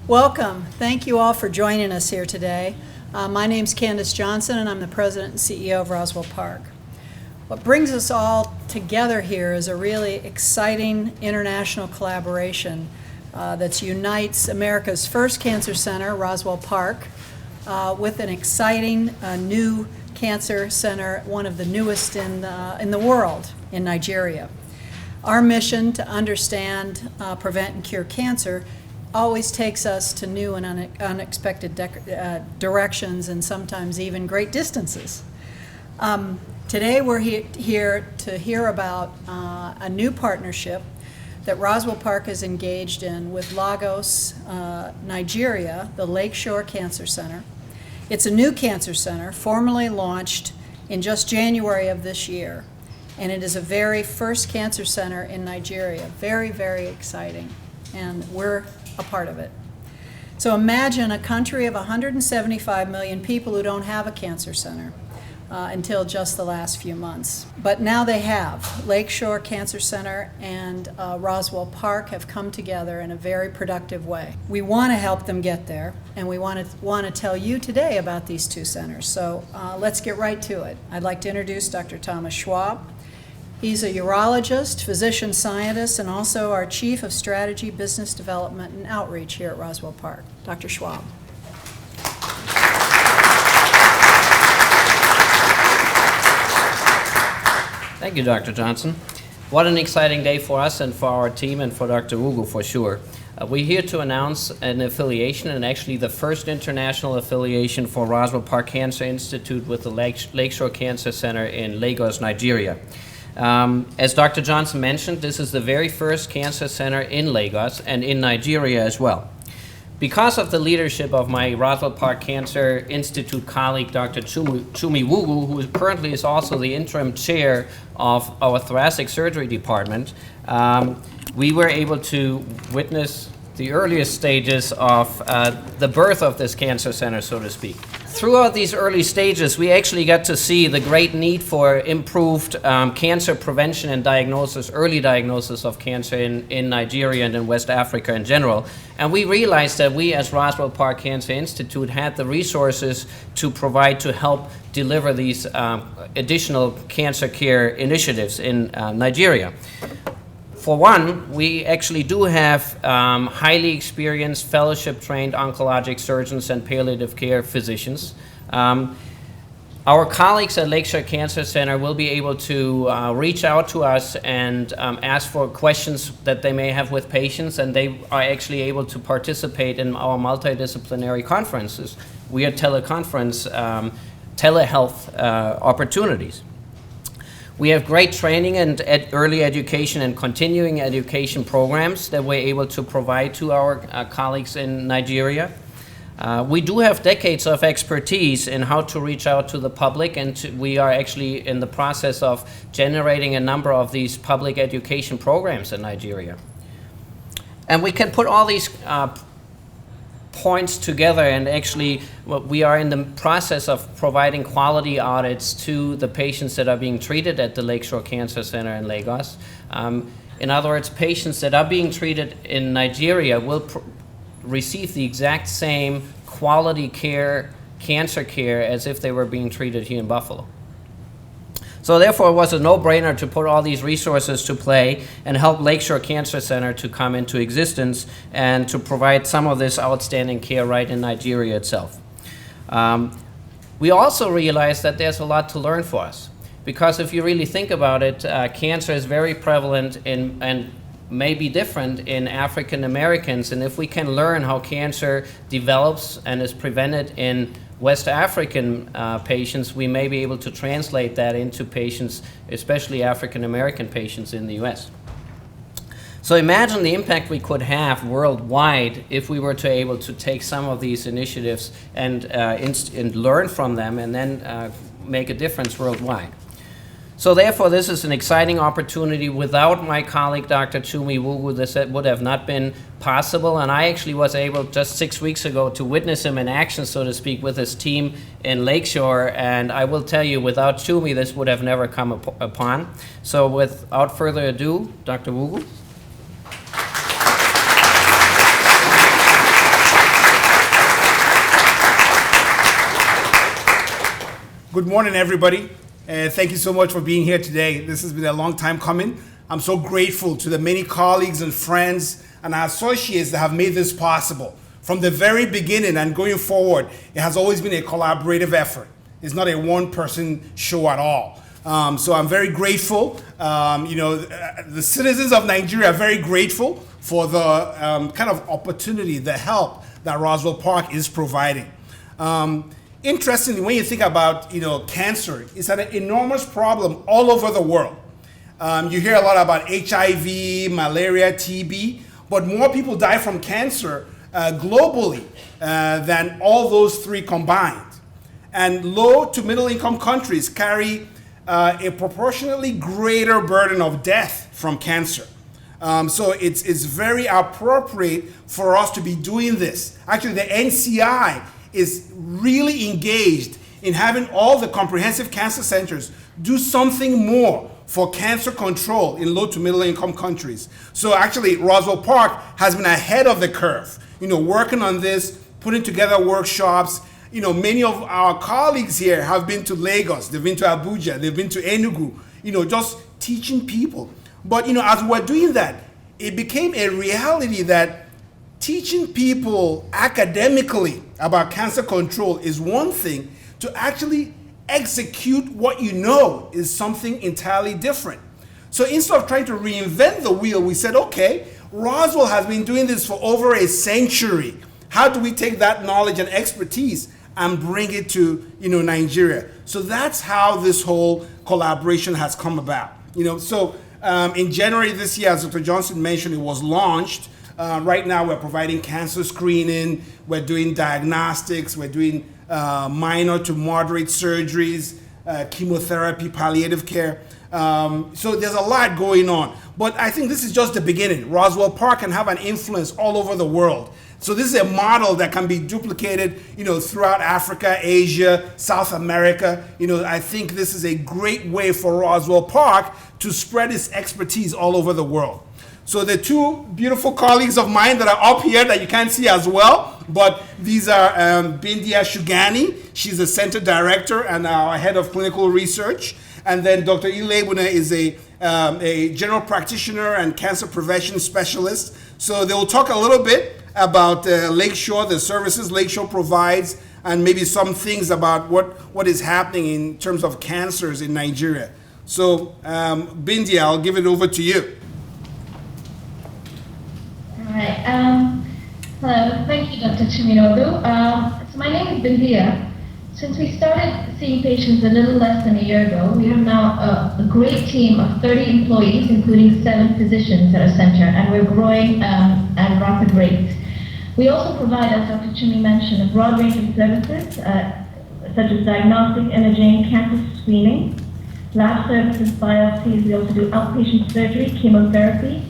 Welcome. Thank you all for joining us here today. My name's Candace Johnson, and I'm the President and CEO of Roswell Park. What brings us all together here is a really exciting international collaboration that unites America's first cancer center, Roswell Park, with an exciting new cancer center, one of the newest in the world, in Nigeria. Our mission to understand, prevent, and cure cancer always takes us to new and unexpected directions, and sometimes even great distances. Today we're here to hear about a new partnership that Roswell Park is engaged in with Lagos, Nigeria, the Lakeshore Cancer Center. It's a new cancer center formally launched in just January of this year, and it is a very first cancer center in Nigeria. Very, very exciting, and we're a part of it. So imagine a country of 175 million people who don't have a cancer center until just the last few months. But now they have. Lakeshore Cancer Center and Roswell Park have come together in a very productive way. We want to help them get there, and we want to tell you today about these two centers. So let's get right to it. I'd like to introduce Dr. Thomas Schwab. He's a urologist, physician scientist, and also our Chief of Strategy, Business Development, and Outreach here at Roswell Park. Dr. Schwab. Thank you, Dr. Johnson. What an exciting day for us and for our team and for Dr. Wugu for sure. We're here to announce an affiliation, and actually the first international affiliation for Roswell Park Cancer Institute with the Lakeshore Cancer Center in Lagos, Nigeria. As Dr. Johnson mentioned, this is the very first cancer center in Lagos and in Nigeria as well. Because of the leadership of my Roswell Park Cancer Institute colleague, Dr. Chumi Wugu, who currently is also the interim chair of our thoracic surgery department, we were able to witness the earliest stages of the birth of this cancer center, so to speak. Throughout these early stages, we actually got to see the great need for improved cancer prevention and diagnosis, early diagnosis of cancer in Nigeria and in West Africa in general. And we realized that we as Roswell Park Cancer Institute had the resources to provide to help deliver these additional cancer care initiatives in Nigeria. For one, we actually do have highly experienced, fellowship-trained oncologic surgeons and palliative care physicians. Our colleagues at Lakeshore Cancer Center will be able to reach out to us and ask for questions that they may have with patients, and they are actually able to participate in our multidisciplinary conferences. We are teleconference, telehealth opportunities. We have great training and early education and continuing education programs that we're able to provide to our colleagues in Nigeria. We do have decades of expertise in how to reach out to the public, and we are actually in the process of generating a number of these public education programs in Nigeria. And we can put all these points together, and actually we are in the process of providing quality audits to the patients that are being treated at the Lakeshore Cancer Center in Lagos. In other words, patients that are being treated in Nigeria will receive the exact same quality care, cancer care, as if they were being treated here in Buffalo. So therefore, it was a no-brainer to put all these resources to play and help Lakeshore Cancer Center to come into existence and to provide some of this outstanding care right in Nigeria itself. We also realized that there's a lot to learn for us, because if you really think about it, cancer is very prevalent and may be different in African Americans, and if we can learn how cancer develops and is prevented in West African patients, we may be able to translate that into patients, especially African American patients in the US. So imagine the impact we could have worldwide if we were to able to take some of these initiatives and learn from them and then make a difference worldwide. So therefore, this is an exciting opportunity. Without my colleague, Dr. Chumi Wugu, this would have not been possible. And I actually was able just 6 weeks ago to witness him in action, so to speak, with his team in Lakeshore. And I will tell you, without Chumi, this would have never come upon. So without further ado, Dr. Wugu. Good morning, everybody. Thank you so much for being here today. This has been a long time coming. I'm so grateful to the many colleagues and friends and our associates that have made this possible. From the very beginning and going forward, it has always been a collaborative effort. It's not a one-person show at all. So I'm very grateful. The citizens of Nigeria are very grateful for the kind of opportunity, the help that Roswell Park is providing. Interestingly, when you think about cancer, it's an enormous problem all over the world. You hear a lot about HIV, malaria, TB, but more people die from cancer globally than all those three combined. And low to middle income countries carry a proportionately greater burden of death from cancer. So it's very appropriate for us to be doing this. Actually, the NCI is really engaged in having all the comprehensive cancer centers do something more for cancer control in low to middle income countries. So actually, Roswell Park has been ahead of the curve, working on this, putting together workshops. Many of our colleagues here have been to Lagos, they've been to Abuja, they've been to Enugu, just teaching people. But as we're doing that, it became a reality that teaching people academically about cancer control is one thing, to actually execute what you know is something entirely different. So instead of trying to reinvent the wheel, we said, okay, Roswell has been doing this for over a century. How do we take that knowledge and expertise and bring it to Nigeria? So that's how this whole collaboration has come about. In January this year, as Dr. Johnson mentioned, it was launched. Right now we're providing cancer screening, we're doing diagnostics, we're doing minor to moderate surgeries, chemotherapy, palliative care. So there's a lot going on. But I think this is just the beginning. Roswell Park can have an influence all over the world. So this is a model that can be duplicated, throughout Africa, Asia, South America. I think this is a great way for Roswell Park to spread its expertise all over the world. So the two beautiful colleagues of mine that are up here that you can't see as well, but these are Bindia Shugani. She's the center director and our head of clinical research. And then Dr. Ilebuna is a general practitioner and cancer prevention specialist. So they will talk a little bit about Lakeshore, the services Lakeshore provides, and maybe some things about what is happening in terms of cancers in Nigeria. So Bindia, I'll give it over to you. All right. Hello. Thank you, Dr. Chiminobu. So my name is Bindia. Since we started seeing patients a little less than a year ago, we have now a great team of 30 employees, including 7 physicians at our center, and we're growing at a rapid rate. We also provide, as Dr. Chimi mentioned, a broad range of services, such as diagnostic imaging, cancer screening, lab services, biopsies. We also do outpatient surgery, chemotherapy,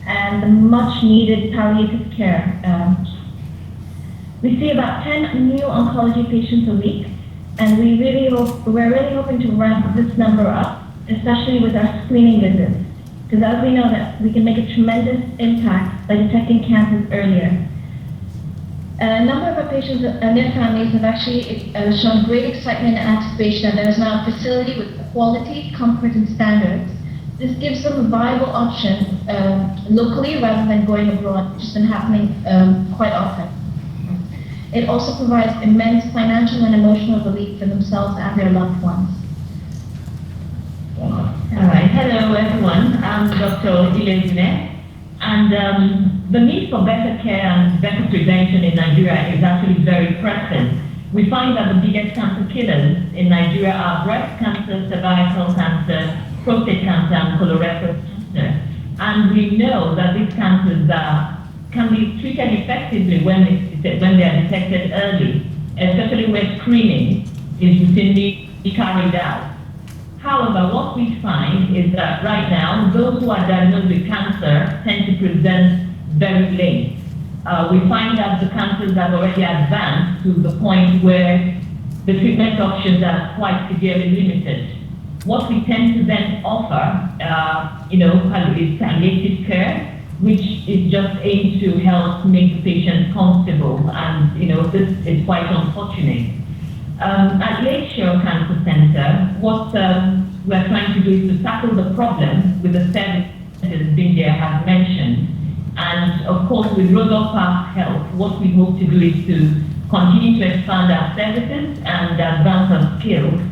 and the much needed palliative care. We see about 10 new oncology patients a week, and we're really hoping to ramp this number up, especially with our screening visits, because as we know that we can make a tremendous impact by detecting cancers earlier. A number of our patients and their families have actually shown great excitement and anticipation that there is now a facility with quality, comfort, and standards. This gives them a viable option locally rather than going abroad, which has been happening quite often. It also provides immense financial and emotional relief for themselves and their loved ones. All right. Hello, everyone. I'm Dr. Ilezine, and the need for better care and better prevention in Nigeria is actually very pressing. We find that the biggest cancer killers in Nigeria are breast cancer, cervical cancer, prostate cancer, and colorectal cancer. And we know that these cancers can be treated effectively when they are detected early, especially where screening is routinely carried out. However, what we find is that right now, those who are diagnosed with cancer tend to present very late. We find that the cancers have already advanced to the point where the treatment options are quite severely limited. What we tend to then offer, is palliative care, which is just aimed to help make the patient comfortable, and this is quite unfortunate. At Lakeshore Cancer Center, what we're trying to do is to tackle the problem with the services Bindia has mentioned. And of course, with Roswell Park Health, what we hope to do is to continue to expand our services and advance our skills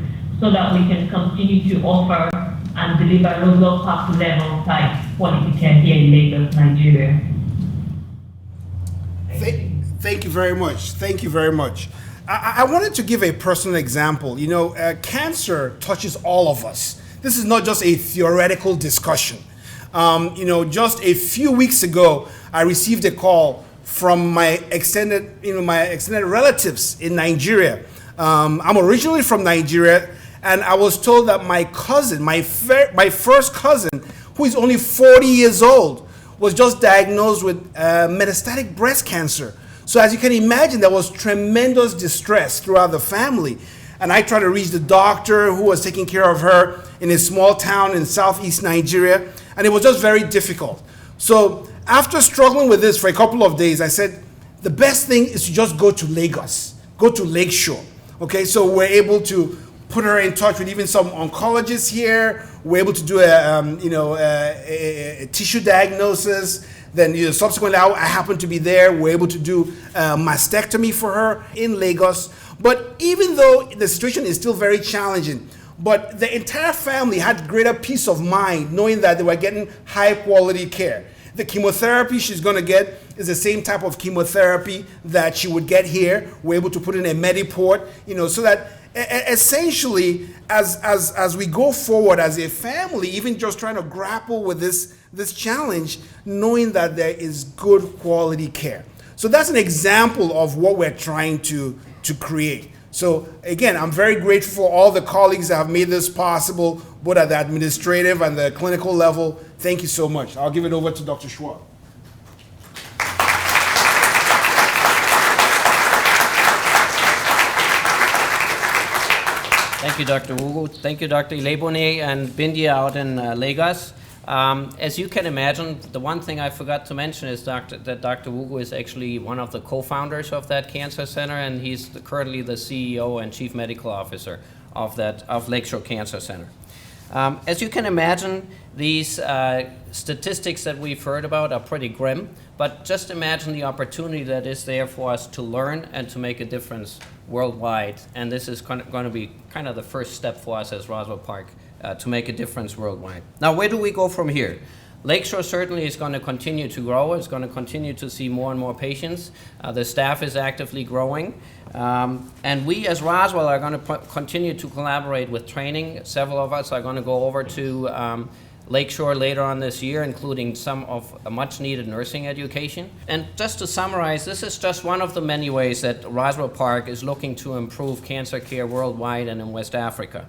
so that we can continue to offer and deliver Roswell Park level type quality care here in Lagos, Nigeria. Thank you very much. Thank you very much. I wanted to give a personal example. You know, cancer touches all of us. This is not just a theoretical discussion. You know, just a few weeks ago, I received a call from my extended relatives in Nigeria. I'm originally from Nigeria, and I was told that my cousin, my first cousin, who is only 40 years old, was just diagnosed with metastatic breast cancer. So as you can imagine, there was tremendous distress throughout the family. And I tried to reach the doctor who was taking care of her in a small town in southeast Nigeria, and it was just very difficult. So after struggling with this for a couple of days, I said, the best thing is to just go to Lagos, go to Lakeshore. Okay, so we're able to put her in touch with even some oncologists here. We're able to do a tissue diagnosis. Then subsequently, I happened to be there. We're able to do mastectomy for her in Lagos. But even though the situation is still very challenging, but the entire family had greater peace of mind knowing that they were getting high quality care. The chemotherapy she's going to get is the same type of chemotherapy that she would get here. We're able to put in a Mediport, so that essentially as we go forward as a family, even just trying to grapple with this challenge, knowing that there is good quality care. So that's an example of what we're trying to create. So again, I'm very grateful for all the colleagues that have made this possible, both at the administrative and the clinical level. Thank you so much. I'll give it over to Dr. Schwab. Thank you, Dr. Wugu. Thank you, Dr. Ilebone and Bindia out in Lagos. As you can imagine, the one thing I forgot to mention is that Dr. Wugu is actually one of the co-founders of that cancer center, and he's currently the CEO and Chief Medical Officer of Lakeshore Cancer Center. As you can imagine, these statistics that we've heard about are pretty grim, but just imagine the opportunity that is there for us to learn and to make a difference worldwide. And this is going to be kind of the first step for us as Roswell Park to make a difference worldwide. Now, where do we go from here? Lakeshore certainly is going to continue to grow. It's going to continue to see more and more patients. The staff is actively growing. And we as Roswell are going to continue to collaborate with training. Several of us are going to go over to Lakeshore later on this year, including some of a much needed nursing education. And just to summarize, this is just one of the many ways that Roswell Park is looking to improve cancer care worldwide and in West Africa.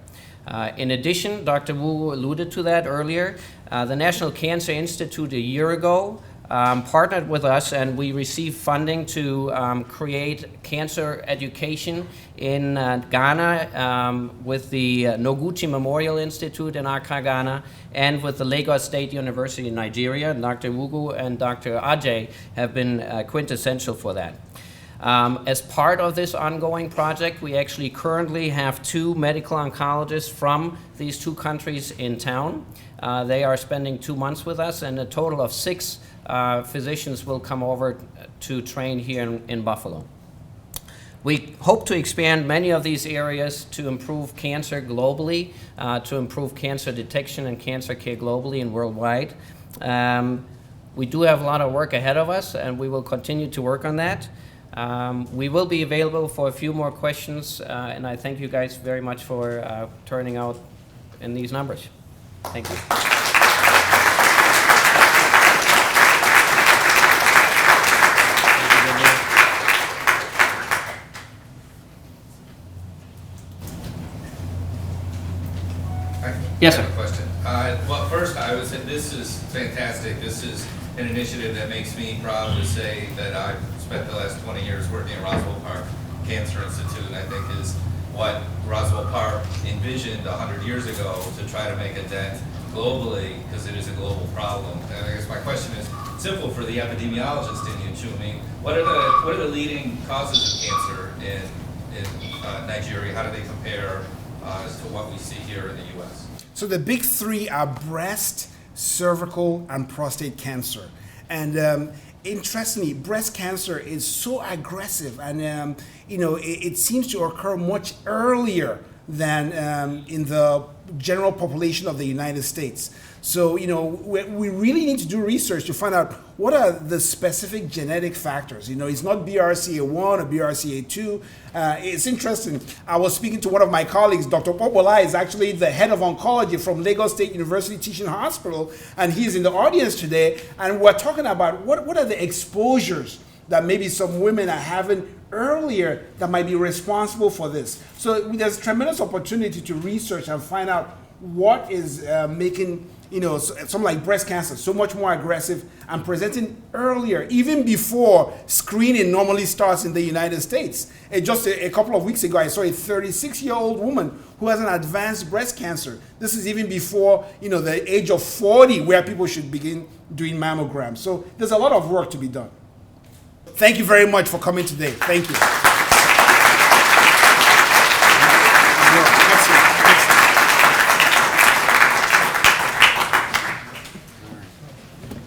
In addition, Dr. Wu alluded to that earlier, the National Cancer Institute a year ago partnered with us, and we received funding to create cancer education in Ghana with the Noguchi Memorial Institute in Accra, Ghana, and with the Lagos State University in Nigeria. Dr. Wugu and Dr. Ajay have been quintessential for that. As part of this ongoing project, we actually currently have 2 medical oncologists from these 2 countries in town. They are spending 2 months with us, and a total of 6 physicians will come over to train here in Buffalo. We hope to expand many of these areas to improve cancer globally, to improve cancer detection and cancer care globally and worldwide. We do have a lot of work ahead of us, and we will continue to work on that. We will be available for a few more questions, and I thank you guys very much for turning out in these numbers. Thank you. Yes, sir. I have a question. Well, first, I would say this is fantastic. This is an initiative that makes me proud to say that I've spent the last 20 years working at Roswell Park Cancer Institute, and I think is what Roswell Park envisioned 100 years ago to try to make a dent globally, because it is a global problem. And I guess my question is simple for the epidemiologist in you, Chumi. What are the leading causes of cancer in Nigeria? How do they compare as to what we see here in the U.S.? So the big three are breast, cervical, and prostate cancer. And interestingly, breast cancer is so aggressive, and it seems to occur much earlier than in the general population of the United States. So, we really need to do research to find out what are the specific genetic factors. It's not BRCA1 or BRCA2. It's interesting. I was speaking to one of my colleagues, Dr. Popola is actually the head of oncology from Lagos State University Teaching Hospital, and he's in the audience today, and we're talking about what are the exposures that maybe some women are having earlier that might be responsible for this. So there's tremendous opportunity to research and find out what is making something like breast cancer so much more aggressive and presenting earlier, even before screening normally starts in the United States. Just a couple of weeks ago, I saw a 36-year-old woman who has an advanced breast cancer. This is even before the age of 40, where people should begin doing mammograms. So there's a lot of work to be done. Thank you very much for coming today. Thank you.